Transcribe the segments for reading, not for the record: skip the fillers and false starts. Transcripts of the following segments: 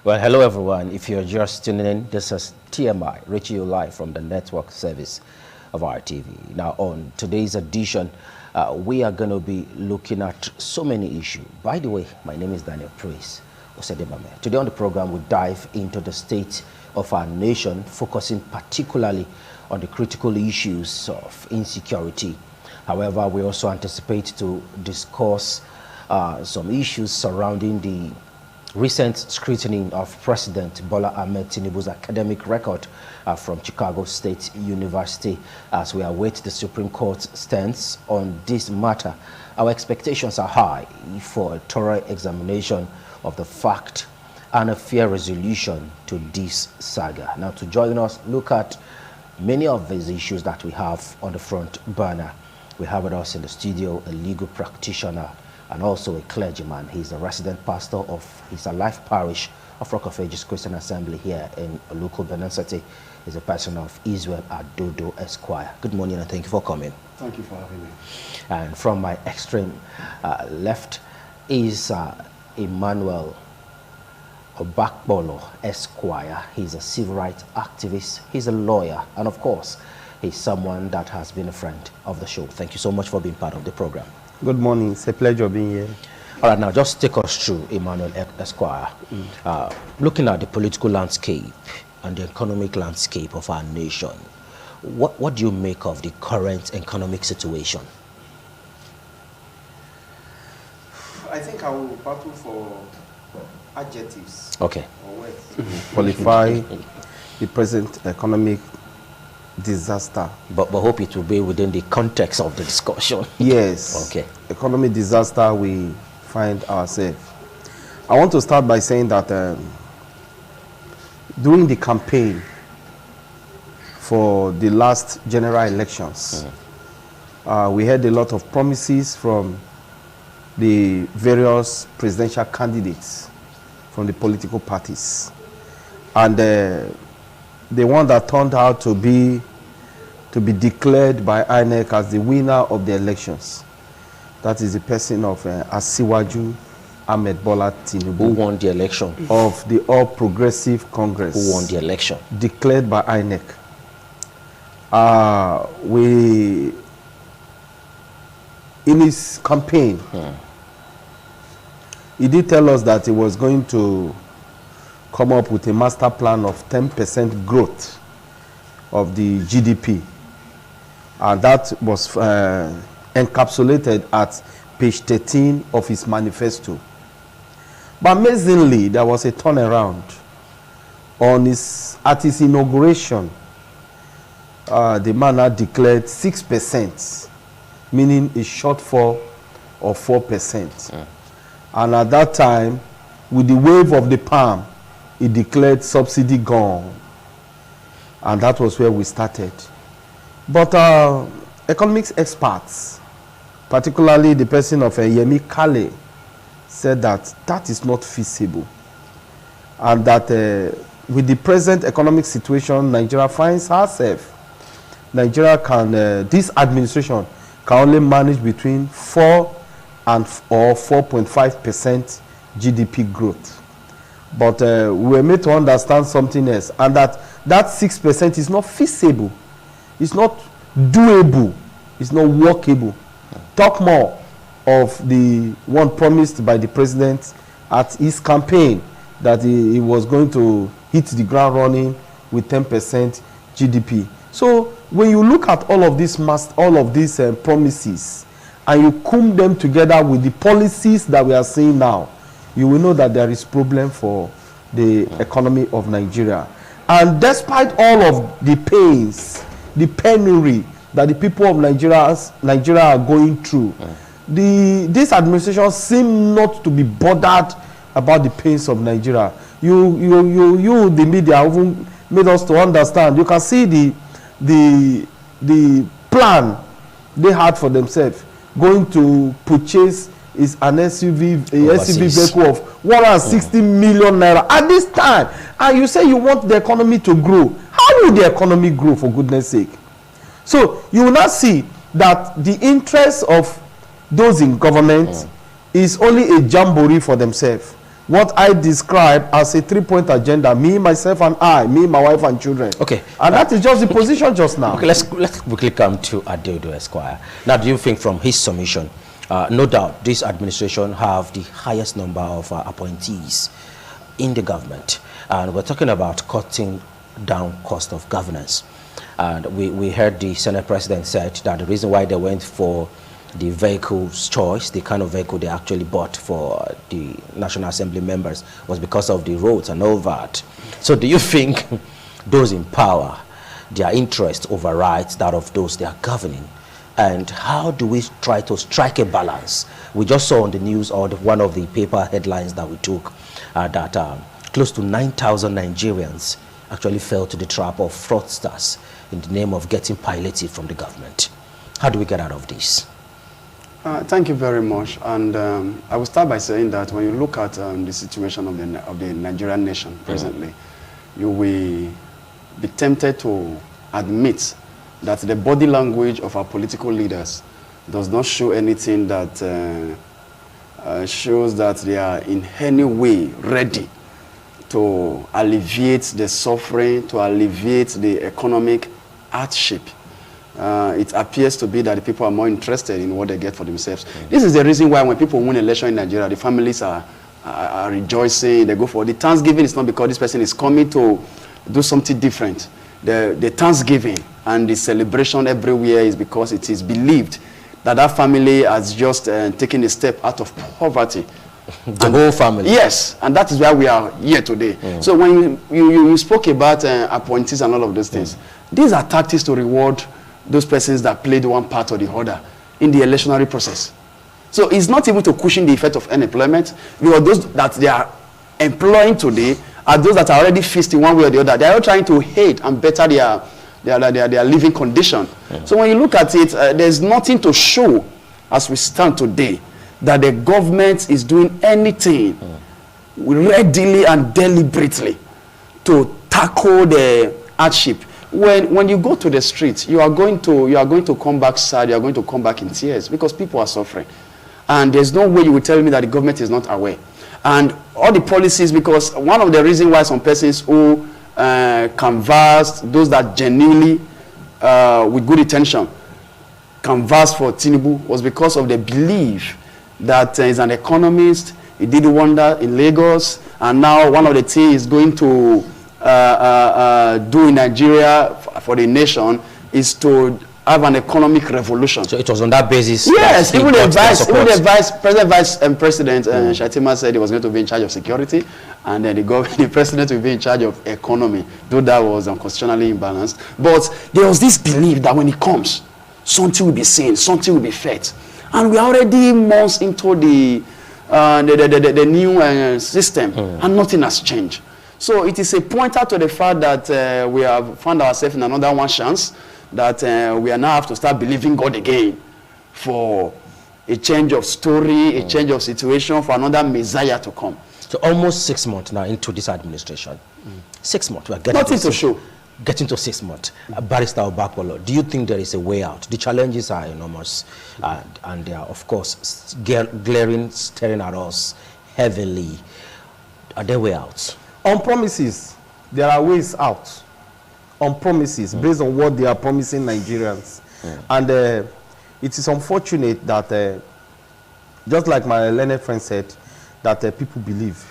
Well, hello everyone. If you're just tuning in, this is TMI, reaching you live from the network service of our TV. Now, on today's edition, we are going to be looking at so many issues. By the way, my name is Daniel Praise Osedebame. Today on the program, we dive into the state of our nation, focusing particularly on the critical issues of insecurity. However, we also anticipate to discuss some issues surrounding the recent scrutiny of President Bola Ahmed Tinubu's academic record from Chicago State University as we await the Supreme Court's stance on this matter. Our expectations are high for a thorough examination of the fact and a fair resolution to this saga. Now, to join us, look at many of these issues that we have on the front burner. We have with us in the studio a legal practitioner and also a clergyman. He's a resident pastor of his Life Parish of Rock of Ages Christian Assembly here in local Benin City. He's a person of Israel Adodo Esquire. Good morning and thank you for coming. Thank you for having me. And from my extreme left is Emmanuel Obakbolo Esquire. He's a civil rights activist, he's a lawyer, and of course, he's someone that has been a friend of the show. Thank you so much for being part of the program. Good morning. It's a pleasure being here. All right, now just take us through, Emmanuel Esquire. Looking at the political landscape and the economic landscape of our nation, what do you make of the current economic situation? I think I will battle for adjectives. Okay. Or words. Qualify the present economic disaster. But hope it will be within the context of the discussion. Yes. Okay. Economic disaster we find ourselves. I want to start by saying that during the campaign for the last general elections, we had a lot of promises from the various presidential candidates from the political parties. And the one that turned out to be declared by INEC as the winner of the elections, that is the person of Asiwaju Ahmed Bola Tinubu. Who won the election? Of the All Progressive Congress. Who won the election? Declared by INEC. In his campaign, he did tell us that he was going to come up with a master plan of 10% growth of the GDP. And that was encapsulated at page 13 of his manifesto. But amazingly, there was a turnaround at his inauguration. The man had declared 6%, meaning a shortfall of 4%. And at that time, with the wave of the palm, he declared subsidy gone. And that was where we started. But economics experts, particularly the person of Yemi Kale, said that that is not feasible. And that with the present economic situation Nigeria finds herself, Nigeria this administration can only manage between 4 or 4.5% GDP growth. But we were made to understand something else, and that 6% is not feasible, it's not doable, it's not workable. Talk more of the one promised by the president at his campaign, that he was going to hit the ground running with 10% GDP. So when you look at all of these promises and you comb them together with the policies that we are seeing now, you will know that there is problem for the economy of Nigeria. And despite all of the pains, the penury that the people of Nigeria are going through, this administration seems not to be bothered about the pains of Nigeria. The media, even made us to understand. You can see the plan they had for themselves, going to purchase is an SUV vehicle of 160 million naira at this time. And you say you want the economy to grow. How will the economy grow, for goodness sake? So you will not see that the interest of those in government is only a jamboree for themselves. what I describe as a 3-point agenda, me, myself, and I, me, my wife, and children. Okay. And that is just the position just now. Okay, let's quickly come to Adeodo Esquire. Now, do you think from his submission, no doubt this administration have the highest number of appointees in the government, and we're talking about cutting down cost of governance. And we heard the Senate President said that the reason why they went for the vehicle's choice, the kind of vehicle they actually bought for the National Assembly members, was because of the roads and all that. So do you think those in power, their interest overrides that of those they are governing? And how do we try to strike a balance? We just saw on the news, or one of the paper headlines that we took, that close to 9,000 Nigerians actually fell to the trap of fraudsters in the name of getting palliative from the government. How do we get out of this? Thank you very much. And I will start by saying that when you look at the situation of the Nigerian nation presently, you will be tempted to admit that the body language of our political leaders does not show anything that shows that they are in any way ready to alleviate the suffering, to alleviate the economic hardship. It appears to be that the people are more interested in what they get for themselves. This is the reason why when people win election in Nigeria, the families are rejoicing, they go for the Thanksgiving. It's not because this person is coming to do something different. The Thanksgiving and the celebration everywhere is because it is believed that that family has just taken a step out of poverty. The whole family. Yes, and that is why we are here today. So when you spoke about appointees and all of those things, these are tactics to reward those persons that played one part or the other in the electionary process. So it's not even to cushion the effect of unemployment, because those that they are employing today are those that are already fixed in one way or the other. They are all trying to aid and better their living condition. So when you look at it, there's nothing to show as we stand today that the government is doing anything readily and deliberately to tackle the hardship. When you go to the streets, you are going to come back sad. You are going to come back in tears because people are suffering, and there's no way you will tell me that the government is not aware. And all the policies, because one of the reasons why some persons who canvassed, those that genuinely with good intention canvassed for Tinubu, was because of the belief that he's an economist. He did a wonder in Lagos, and now one of the things he's going to do in Nigeria for the nation is to have an economic revolution. So it was on that basis. Yes, even the vice president Shatima said he was going to be in charge of security, and then the president will be in charge of economy, though that was unconstitutionally imbalanced. But there was this belief that when he comes, something will be seen, something will be fed. And we are already months into the new system, and nothing has changed. So it is a pointer to the fact that we have found ourselves in another one chance, that we are now have to start believing God again for a change of story, a change of situation, for another Messiah to come. So almost 6 months now into this administration. 6 months. We are getting nothing to show. Getting to 6 months. Barrister Obakolo, do you think there is a way out? The challenges are enormous, and they are, of course, glaring, staring at us heavily. Are there way outs? On promises, there are ways out. On promises, based on what they are promising Nigerians. And it is unfortunate that, just like my learned friend said, that people believe.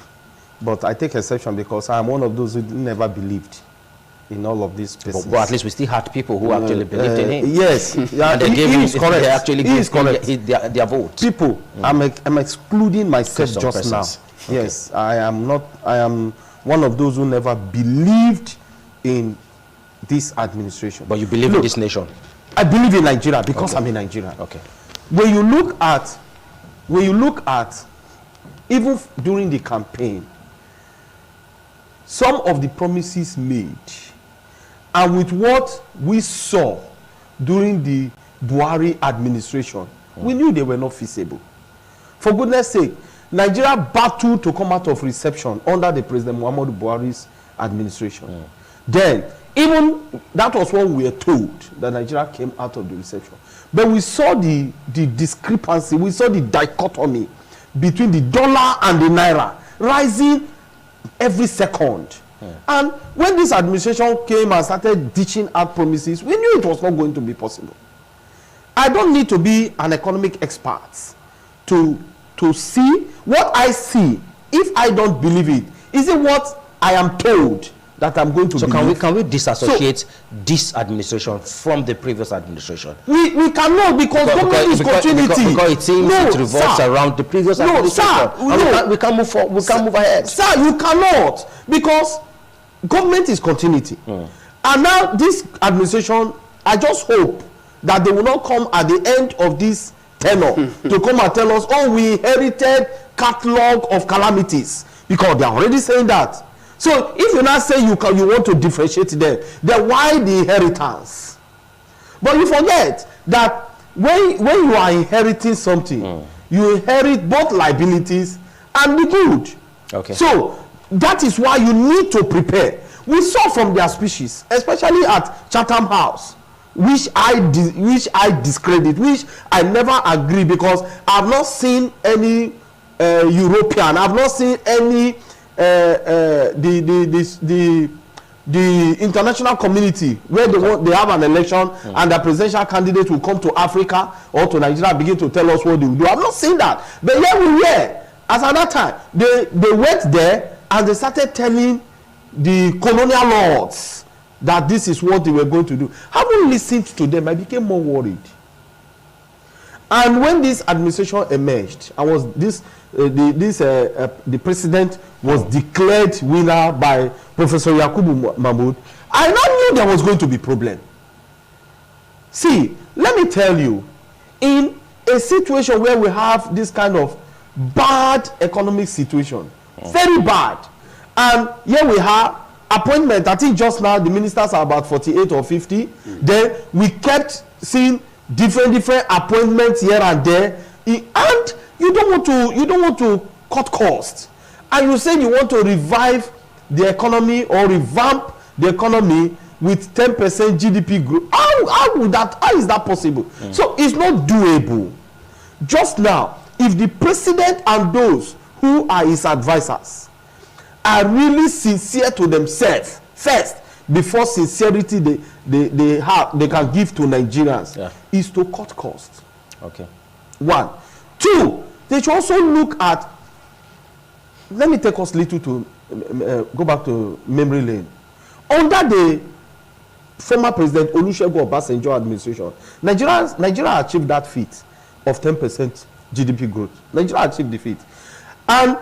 But I take exception because I am one of those who never believed in all of these persons. But at least we still had people who actually believed in him. Yes. And they gave him, correct. They actually gave him their vote. People, I'm excluding myself just now. Okay. Yes, I am one of those who never believed in this administration. But you believe in this nation? I believe in Nigeria because I'm a Nigerian. Okay. When you look at even during the campaign, some of the promises made, and with what we saw during the Buhari administration, we knew they were not feasible. For goodness sake, Nigeria battled to come out of reception under the President Muhammadu Buhari's administration. Then, even that was what we were told, that Nigeria came out of the reception. But we saw the discrepancy, we saw the dichotomy between the dollar and the naira. rising every second. And when this administration came and started ditching out promises, we knew it was not going to be possible. I don't need to be an economic expert to see what I see. If I don't believe it, is it what I am told that I'm going to believe? So can we disassociate this administration from the previous administration? We cannot, because government is continuity. Because it seems it revolves around the previous administration. We can't move forward. We can't move ahead. Sir, you cannot, because government is continuity. And now this administration, I just hope that they will not come at the end of this tenure to come and tell us, oh, we inherited catalog of calamities, because they are already saying that. So if you now say you want to differentiate them, then why the inheritance? But you forget that when you are inheriting something, you inherit both liabilities and the good. Okay. So that is why you need to prepare. We saw from their speeches, especially at Chatham House, which I discredit, which I never agree, because I've not seen any European, I've not seen any the international community where they have an election and the presidential candidate will come to Africa or to Nigeria and begin to tell us what they will do. I've not seen that. But here we were. As at that time, they went there and they started telling the colonial lords that this is what they were going to do. Having listened to them, I became more worried. And when this administration emerged, the president was declared winner by Professor Yakubu Mahmoud, I now knew there was going to be problem. See, let me tell you, in a situation where we have this kind of bad economic situation, very bad, and here we have appointment. I think just now the ministers are about 48 or 50. Then we kept seeing different appointments here and there, and you don't want to cut costs, and you say you want to revive the economy or revamp the economy with 10% GDP growth. How is that possible? So it's not doable. Just now, if the president and those who are his advisors are really sincere to themselves first, before sincerity they can give to Nigerians, is to cut costs. Okay. 1. 2, they should also look at, let me take us little to go back to memory lane. Under the former president Olusegun Obasanjo administration, Nigeria achieved that feat of 10% GDP growth. Nigeria achieved the feat. And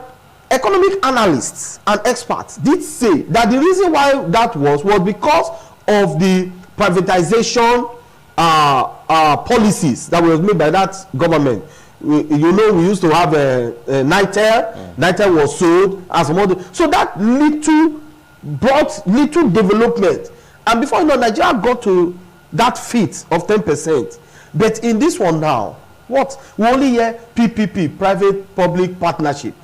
economic analysts and experts did say that the reason why that was because of the privatization policies that were made by that government. We used to have NITEL. NITEL was sold as a model. So that brought little development. And before you know, Nigeria got to that feat of 10%. But in this one now, what? We only hear PPP, private-public partnership.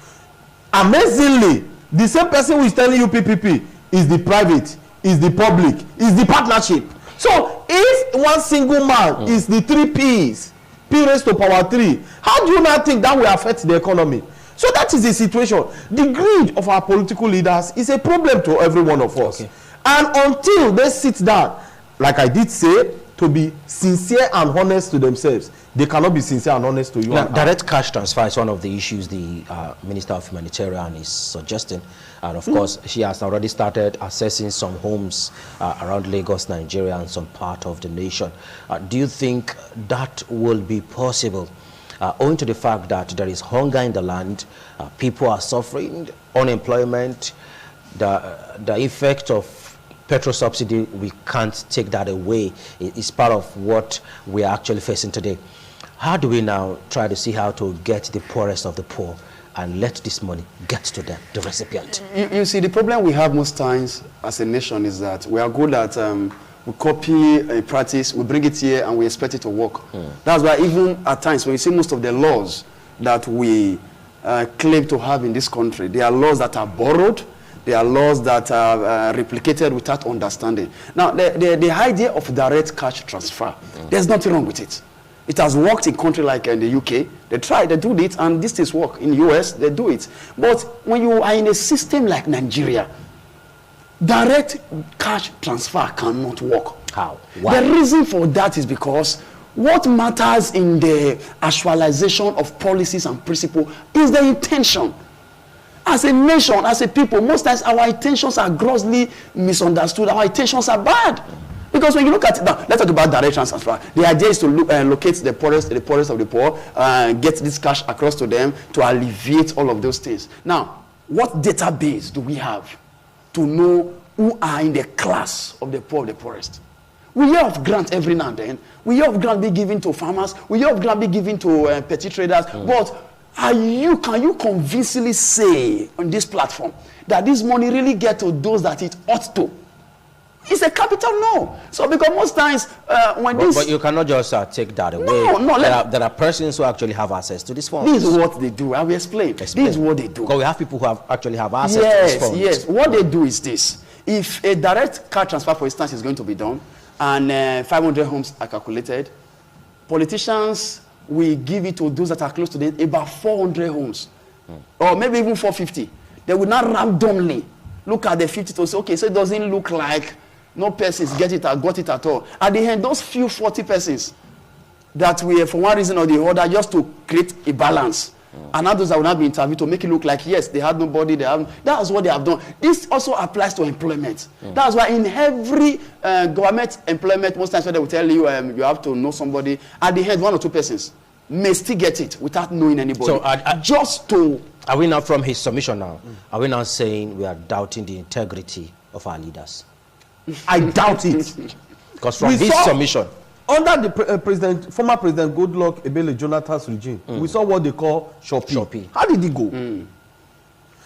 Amazingly, the same person who is telling you PPP is the private, is the public, is the partnership. So if one single man is the 3 P's, P raised to power 3, how do you not think that will affect the economy? So that is the situation. The greed of our political leaders is a problem to every one of us. Okay. And until they sit down, like I did say, to be sincere and honest to themselves, they cannot be sincere and honest to you. Now, direct cash transfer is one of the issues the Minister of Humanitarian is suggesting. And of course, she has already started assessing some homes around Lagos, Nigeria, and some part of the nation. Do you think that will be possible? Owing to the fact that there is hunger in the land, people are suffering, unemployment, the effect of petrol subsidy, we can't take that away. It's part of what we are actually facing today. How do we now try to see how to get the poorest of the poor and let this money get to them, the recipient? You see, the problem we have most times as a nation is that we are good at we copy a practice, we bring it here, and we expect it to work. That's why even at times when you see most of the laws that we claim to have in this country, they are laws that are borrowed. There are laws that are replicated without understanding. Now, the idea of direct cash transfer, there's nothing wrong with it. It has worked in countries like in the UK. They try, they do it, and this things work. In the US, they do it. But when you are in a system like Nigeria, direct cash transfer cannot work. How? Why? The reason for that is because what matters in the actualization of policies and principles is the intention. As a nation, as a people, most times our intentions are grossly misunderstood. Our intentions are bad. Because when you look at it now, let's talk about direct transfer. The idea is to locate the poorest of the poor, get this cash across to them to alleviate all of those things. Now, what database do we have to know who are in the class of the poor of the poorest? We hear of grants every now and then. We hear of grants being given to farmers. We hear of grants being given to petty traders. But can you convincingly say on this platform that this money really get to those that it ought to? It's a capital no. So because most times but you cannot just take that away. No. There are persons who actually have access to this funds. This is what they do. I will explain. This is what they do. Because we have people who actually have access to this funds. Yes. What they do is this. If a direct cash transfer, for instance, is going to be done, and 500 homes are calculated, politicians will give it to those that are close to them, about 400 homes, or maybe even 450. They will not randomly look at the 50 to say, okay, so it doesn't look like no persons got it at all. At the end, those few 40 persons that we, for one reason or the other, just to create a balance, and others that will not be interviewed to make it look like, yes, they had nobody, that's what they have done. This also applies to employment. That's why in every government employment, most times when they will tell you you have to know somebody, at the end, one or two persons may still get it without knowing anybody. So are we now, from his submission now, are we now saying we are doubting the integrity of our leaders? I doubt it. Because from his submission, under the former President Goodluck Ebele Jonathan's regime, we saw what they call shopping. How did it go?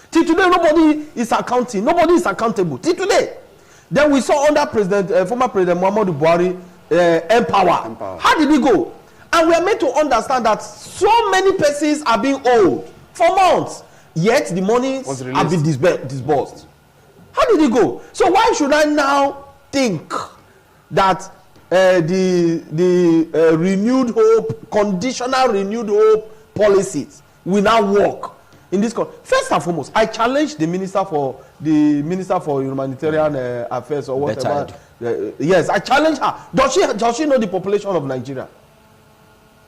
Till today, nobody is accounting. Nobody is accountable. Till today. Then we saw under former President Muhammadu Buhari, Empower. How did it go? And we are made to understand that so many persons are being owed for months, yet the money have been disbursed. How did it go? So why should I now think that the renewed hope, conditional renewed hope policies will now work in this country? First and foremost, I challenge the Minister for Humanitarian Affairs or whatever. Yes, I challenge her. Does she know the population of Nigeria?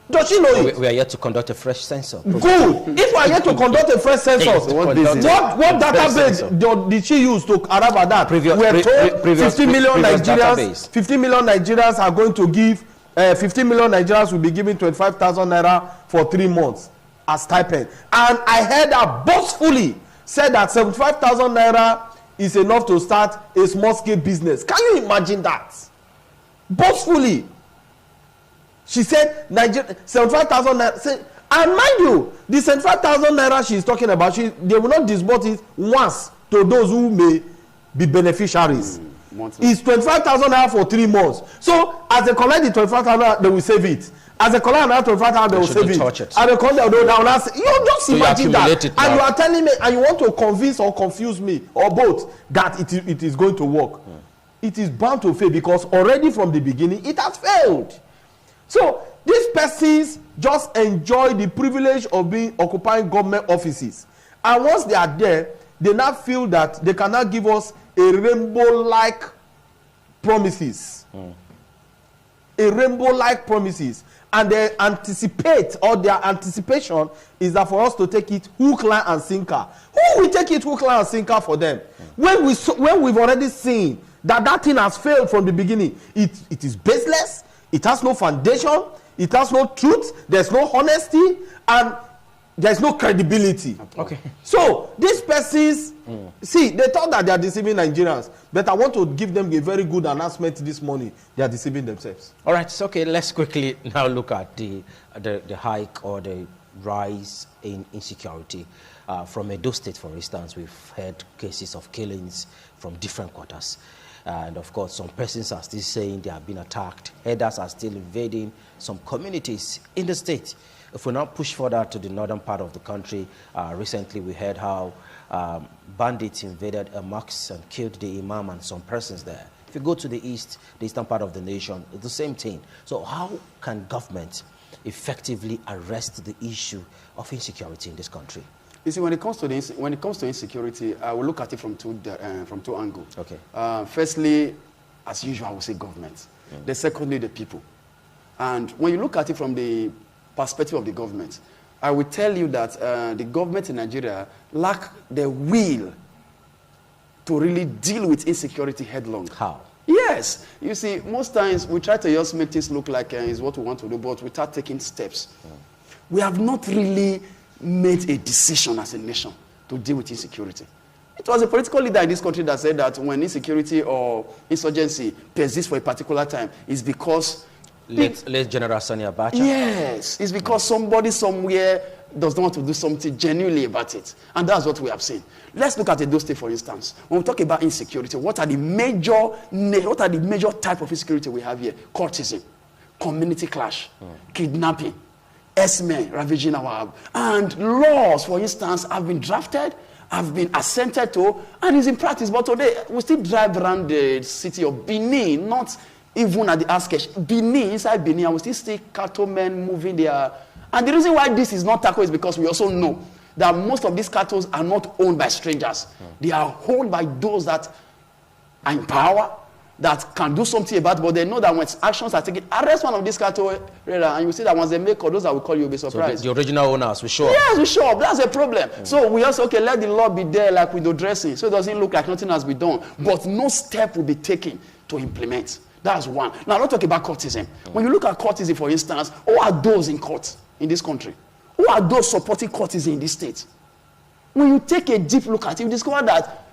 Does she know it? We are yet to conduct a fresh census. Good. If we are yet to conduct a fresh census, what database did she use to arrive at that? We are told 50 million Nigerians are going to give, 50 million Nigerians will be giving 25,000 naira for 3 months as stipend. And I heard her boastfully said that 75,000 naira is enough to start a small scale business. Can you imagine that? Boastfully. She said, 75,000 naira. And mind you, the 75,000 naira she is talking about, they will not disburse it once to those who may be beneficiaries. It's 25,000 naira for 3 months. So, as they collect the 25,000, they will save it. As they collect another 25,000, they will save it. And they collect you just imagine that. And you are telling me, and you want to convince or confuse me, or both, that it is going to work. It is bound to fail because already from the beginning, it has failed. So these persons just enjoy the privilege of occupying government offices, and once they are there, they now feel that they cannot give us a rainbow-like promises, and they anticipate, or their anticipation is that for us to take it hook, line, and sinker. Who will take it hook, line, and sinker for them? When we've already seen that thing has failed from the beginning, it is baseless. It has no foundation, it has no truth, there's no honesty, and there's no credibility. Okay. So these persons, see, they thought that they are deceiving Nigerians, but I want to give them a very good announcement this morning. They are deceiving themselves. All right, so okay, let's quickly now look at the hike or the rise in insecurity. From Edo State, for instance, we've heard cases of killings from different quarters. And of course, some persons are still saying they have been attacked. Herders are still invading some communities in the state. If we now push further to the northern part of the country, recently we heard how bandits invaded a mosque and killed the imam and some persons there. If you go to the eastern part of the nation, it's the same thing. So how can government effectively arrest the issue of insecurity in this country? You see, when it comes to insecurity, I will look at it from two angles. Okay. Firstly, as usual, I will say government. Then secondly, the people. And when you look at it from the perspective of the government, I will tell you that the government in Nigeria lack the will to really deal with insecurity headlong. How? Yes. You see, most times we try to just make things look like is what we want to do, but without taking steps. We have not really made a decision as a nation to deal with insecurity. It was a political leader in this country that said that when insecurity or insurgency persists for a particular time, it's because... Late General Sani Abacha? Yes. It's because somebody somewhere does not want to do something genuinely about it. And that's what we have seen. Let's look at Edo State, for instance. When we talk about insecurity, what are the major type of insecurity we have here? Courtesan, community clash, kidnapping, S-men ravaging our... And laws, for instance, have been drafted, have been assented to, and is in practice. But today, we still drive around the city of Benin, not even at the outskirts. Benin, inside Benin, and we still see cattlemen moving there. And the reason why this is not tackled is because we also know that most of these cattle are not owned by strangers. They are owned by those that are in power, that can do something about it, but they know that when actions are taken, arrest one of these cattle, and you see that once they make or those that will call, you'll be surprised. So the original owners, we sure? Yes, we sure. That's a problem. So we also, okay, let the law be there like window dressing, so it doesn't look like nothing has been done. But no step will be taken to implement. That's one. Now, let's talk about courtesan. When you look at courtesan, for instance, who are those in court in this country? Who are those supporting courtesan in this state? When you take a deep look at it, you discover that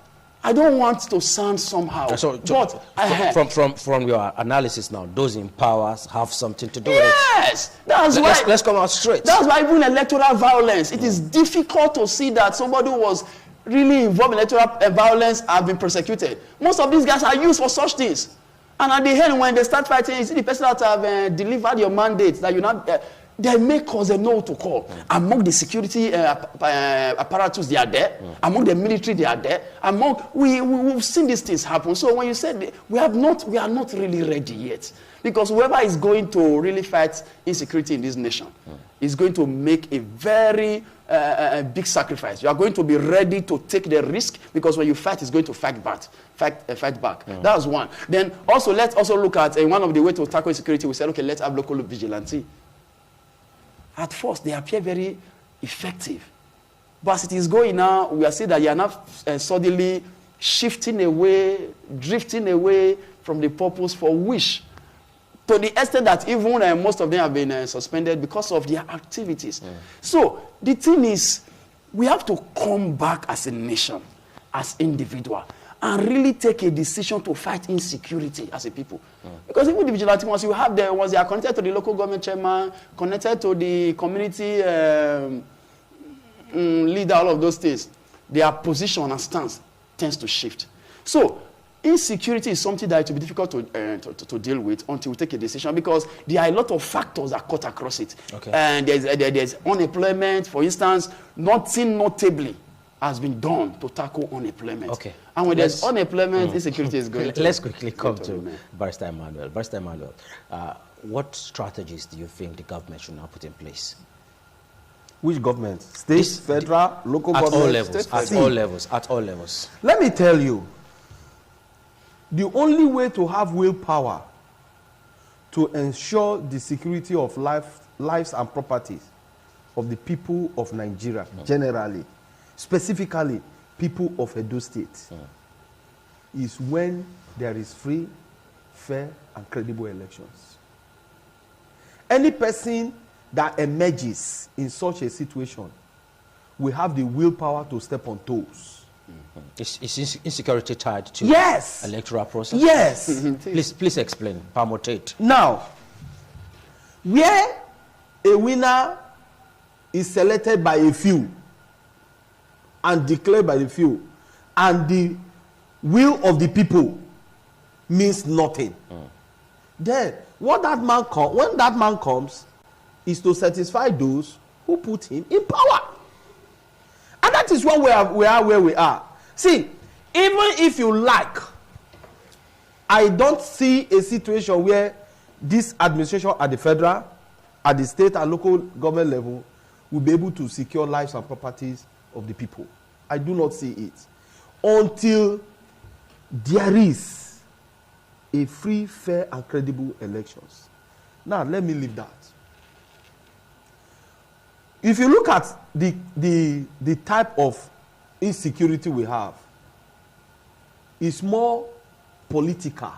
I don't want to sound somehow, but from your analysis now, those in power have something to do with it. Yes, that's why. Let's come out straight. That's why even electoral violence, it is difficult to see that somebody who was really involved in electoral violence have been persecuted. Most of these guys are used for such things, and at the end, when they start fighting, you see the person that have delivered your mandate that you not. They may cause a no to call. Among the security apparatus, they are there. Among the military, they are there. We've seen these things happen. So when you said we are not really ready yet, because whoever is going to really fight insecurity in this nation is going to make a very big sacrifice. You are going to be ready to take the risk, because when you fight, it's going to fight back. That's one. Then also let's also look at one of the ways to tackle insecurity. We said, okay, let's have local vigilante. At first, they appear very effective. But as it is going now, we are seeing that you are now suddenly shifting away, drifting away from the purpose for which, to the extent that even most of them have been suspended because of their activities. So, the thing is, we have to come back as a nation, as individual, and really take a decision to fight insecurity as a people. Because even the vigilante, once they are connected to the local government chairman, connected to the community leader, all of those things, their position and stance tends to shift. So, insecurity is something that it will be difficult to deal with until we take a decision, because there are a lot of factors that cut across it. Okay. And there's unemployment, for instance. Nothing notably has been done to tackle unemployment. Okay. And when there's unemployment, insecurity is going to... Let's quickly come to Barrister Emmanuel. Barrister Emmanuel, what strategies do you think the government should now put in place? Which government? State, federal, local government? At all levels. Let me tell you, the only way to have willpower to ensure the security of lives and properties of the people of Nigeria generally, specifically people of Edo State, is when there is free, fair, and credible elections. Any person that emerges in such a situation will have the willpower to step on toes. Is insecurity tied to electoral process? Yes. Please explain. Permutate. Now, where a winner is selected by a few and declared by the few, and the will of the people means nothing, then when that man comes is to satisfy those who put him in power. And that is why we are where we are. See, even if you like, I don't see a situation where this administration at the federal at the state and local government level will be able to secure lives and properties of the people. I do not see it until there is a free, fair, and credible elections. Now, let me leave that. If you look at the type of insecurity we have, it's more political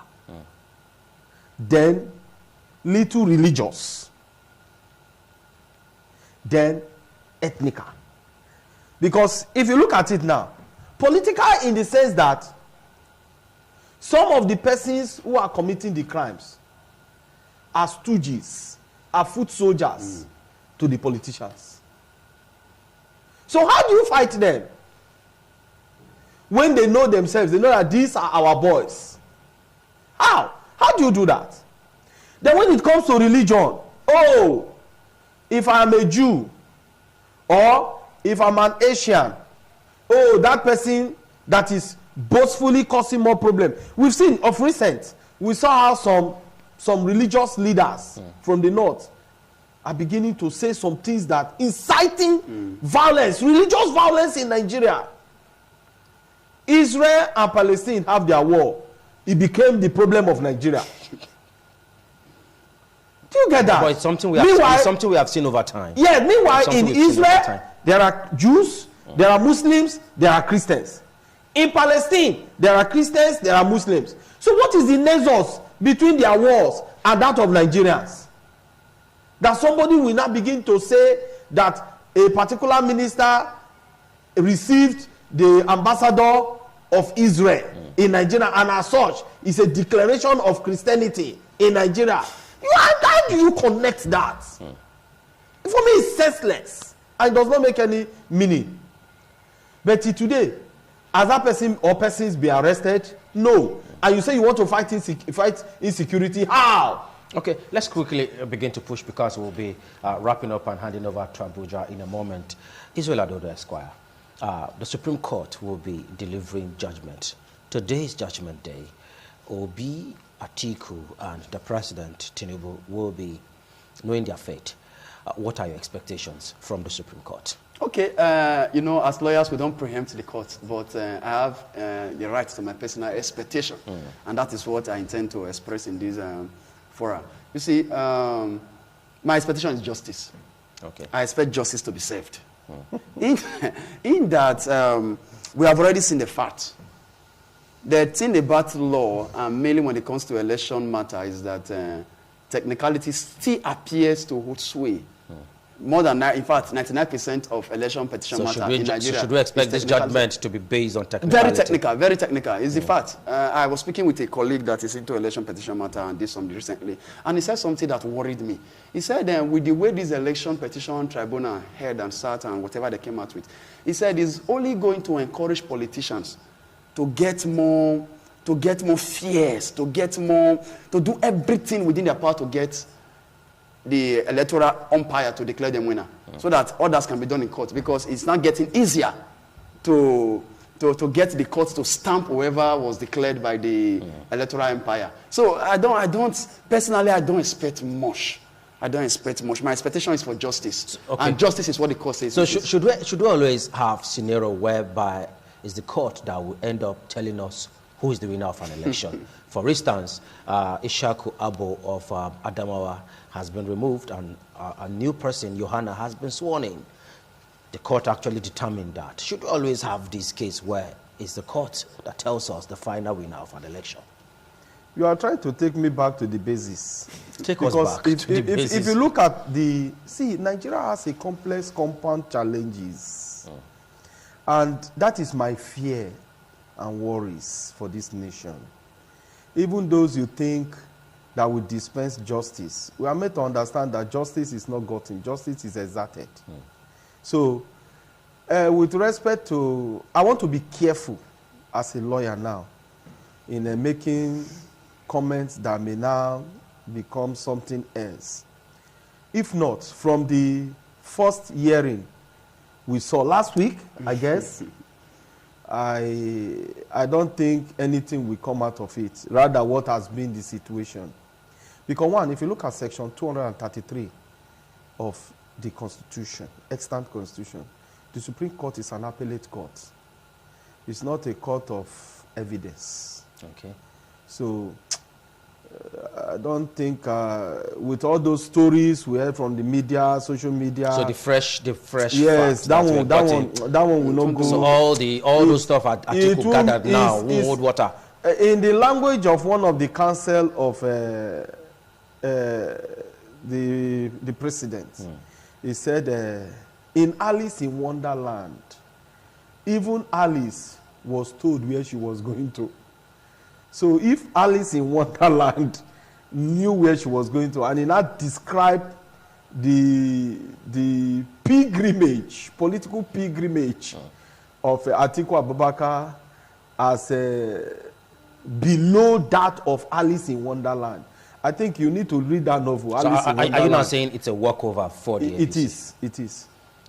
than little religious, than ethnical. Because if you look at it now, political in the sense that some of the persons who are committing the crimes are stooges, are foot soldiers to the politicians. So how do you fight them? When they know themselves, they know that these are our boys. How? How do you do that? Then when it comes to religion, oh, if I am a Jew or if I'm an Asian, oh, that person that is boastfully causing more problem. We've seen of recent, we saw how some religious leaders from the north are beginning to say some things that inciting violence, religious violence in Nigeria. Israel and Palestine have their war. It became the problem of Nigeria. Do you get that? But it's something we have seen over time. Yeah, meanwhile in Israel, there are Jews, there are Muslims, there are Christians. In Palestine, there are Christians, there are Muslims. So what is the nexus between their wars and that of Nigerians? That somebody will not begin to say that a particular minister received the ambassador of Israel in Nigeria, and as such is a declaration of Christianity in Nigeria. How do you connect that? For me, it's senseless and does not make any meaning. But today, has that person or persons be arrested? No. And you say you want to fight insecurity? How? Okay, let's quickly begin to push, because we'll be wrapping up and handing over to Abuja in a moment. Israel Adodo Esquire, the Supreme Court will be delivering judgment. Today's judgment day. Obi, Atiku, and the President, Tinubu, will be knowing their fate. What are your expectations from the Supreme Court? Okay, as lawyers, we don't preempt the court, but I have the right to my personal expectation, and that is what I intend to express in this forum. You see, my expectation is justice. Okay. I expect justice to be served. In that, we have already seen the fact. The thing about law, and mainly when it comes to election matter, is that technicality still appears to hold sway. More than in fact, 99% of election petition matter in Nigeria. Should we expect this judgment to be based on technicality? Very technical. It's the fact. I was speaking with a colleague that is into election petition matter and did something recently, and he said something that worried me. He said, with the way this election petition tribunal heard and sat and whatever they came out with, he said it's only going to encourage politicians to get more fierce, to do everything within their power to get the electoral umpire to declare them winner, so that others can be done in court, because it's not getting easier to get the court to stamp whoever was declared by the electoral umpire. So I don't personally expect much. I don't expect much. My expectation is for justice, and justice is what the court says. So should we always have scenario whereby it's the court that will end up telling us who is the winner of an election? For instance, Ishaku Abo of Adamawa has been removed, and a new person, Johanna, has been sworn in. The court actually determined that. Should we always have this case where it's the court that tells us the final winner of an election? You are trying to take me back to the basis. Take us back to the basis. If you look at Nigeria has a complex compound challenges. And that is my fear and worries for this nation. Even those you think that will dispense justice, we are made to understand that justice is not gotten, justice is exerted. So, with respect to, I want to be careful as a lawyer now in making comments that may now become something else. If not, from the first hearing we saw last week, I guess, I don't think anything will come out of it. Rather, what has been the situation. Because one, if you look at section 233 of the Constitution, extant Constitution, the Supreme Court is an appellate court. It's not a court of evidence. Okay. So I don't think with all those stories we heard from the media, social media. So the fresh. Yes, that one will not go. So all those stuff Atiku gathered now won't hold water. In the language of one of the council of the president, he said, in Alice in Wonderland, even Alice was told where she was going to. So if Alice in Wonderland knew where she was going to, and he now described the pilgrimage, political pilgrimage of Atiku Abubakar as below that of Alice in Wonderland, I think you need to read that novel. So are you not saying it's a walkover for the APC? It is.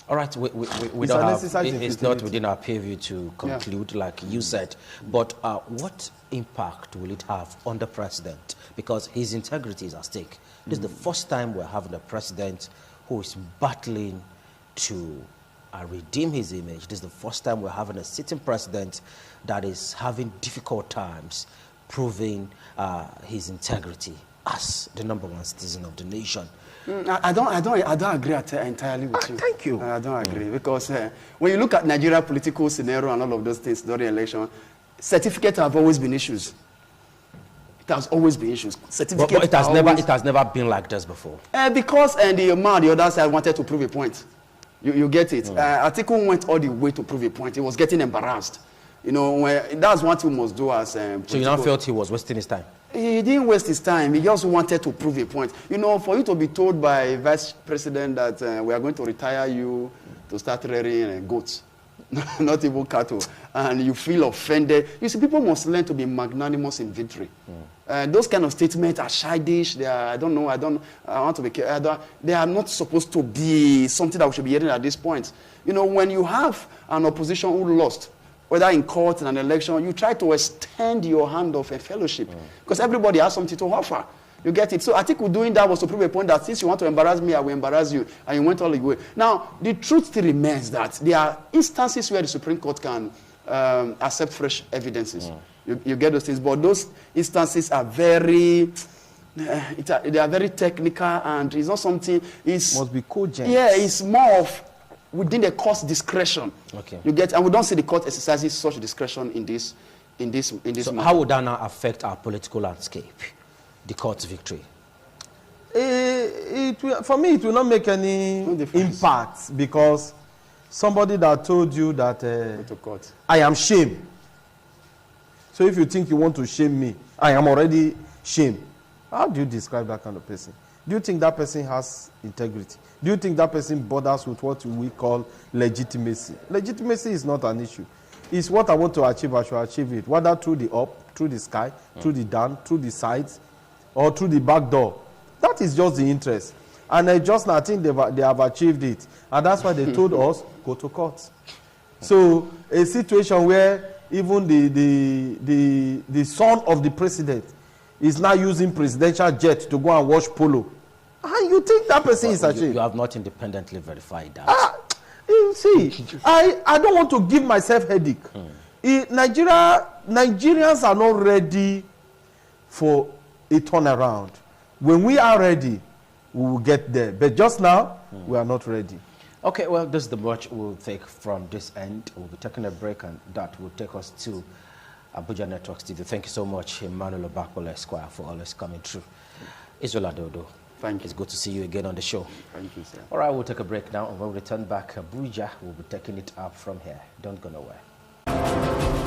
All right, we don't have, it's not within our purview to conclude, like you said, but what impact will it have on the president? Because his integrity is at stake. This is the first time we're having a president who is battling to redeem his image. This is the first time we're having a sitting president that is having difficult times proving his integrity as the #1 citizen of the nation. I don't agree entirely with you. Thank you. I don't agree because when you look at Nigeria political scenario and all of those things during election, certificates have always been issues. It has always been issues. But it has never been like this before. Because the man, the other side wanted to prove a point. You get it. Atiku went all the way to prove a point. He was getting embarrassed. You know, that's what you must do as. So you now felt he was wasting his time. He didn't waste his time. He just wanted to prove a point. You know, for you to be told by vice president that we are going to retire you to start rearing goats, not even cattle, and you feel offended. You see, people must learn to be magnanimous in victory. Those kind of statements are childish. They are, I want to be careful. They are not supposed to be something that we should be hearing at this point. You know, when you have an opposition who lost, whether in court, in an election, you try to extend your hand of a fellowship. Because everybody has something to offer. You get it? So I think doing that was to prove a point that since you want to embarrass me, I will embarrass you. And you went all the way. Now, the truth still remains that there are instances where the Supreme Court can accept fresh evidences. You get those things. But those instances are very... they are very technical, and it's not something... must be cogent. Yeah, it's more of within the court's discretion. Okay. You get, and we don't see the court exercising such discretion in this. So how would that now affect our political landscape? The court's victory. For me, it will not make any impact, because somebody that told you that I am shame. So if you think you want to shame me, I am already shame. How do you describe that kind of person? Do you think that person has integrity? Do you think that person bothers with what we call legitimacy? Legitimacy is not an issue. It's what I want to achieve, I should achieve it. Whether through the up, through the sky, through the down, through the sides, or through the back door. That is just the interest. And I think they have achieved it. And that's why they told us, go to court. So a situation where even the son of the president is now using presidential jet to go and watch polo. And you think that person is achieved? You have not independently verified that. You see, I don't want to give myself headache. Nigerians are not ready for a turnaround. When we are ready, we will get there. But just now, we are not ready. Okay, well, this is the much we'll take from this end. We'll be taking a break, and that will take us to Abuja Networks TV. Thank you so much, Emmanuel Obakola Esquire, for always coming through. Isola Dodo. Thank you. It's good to see you again on the show. Thank you, sir. All right, we'll take a break now, and when we return back, Abuja, we'll be taking it up from here. Don't go nowhere.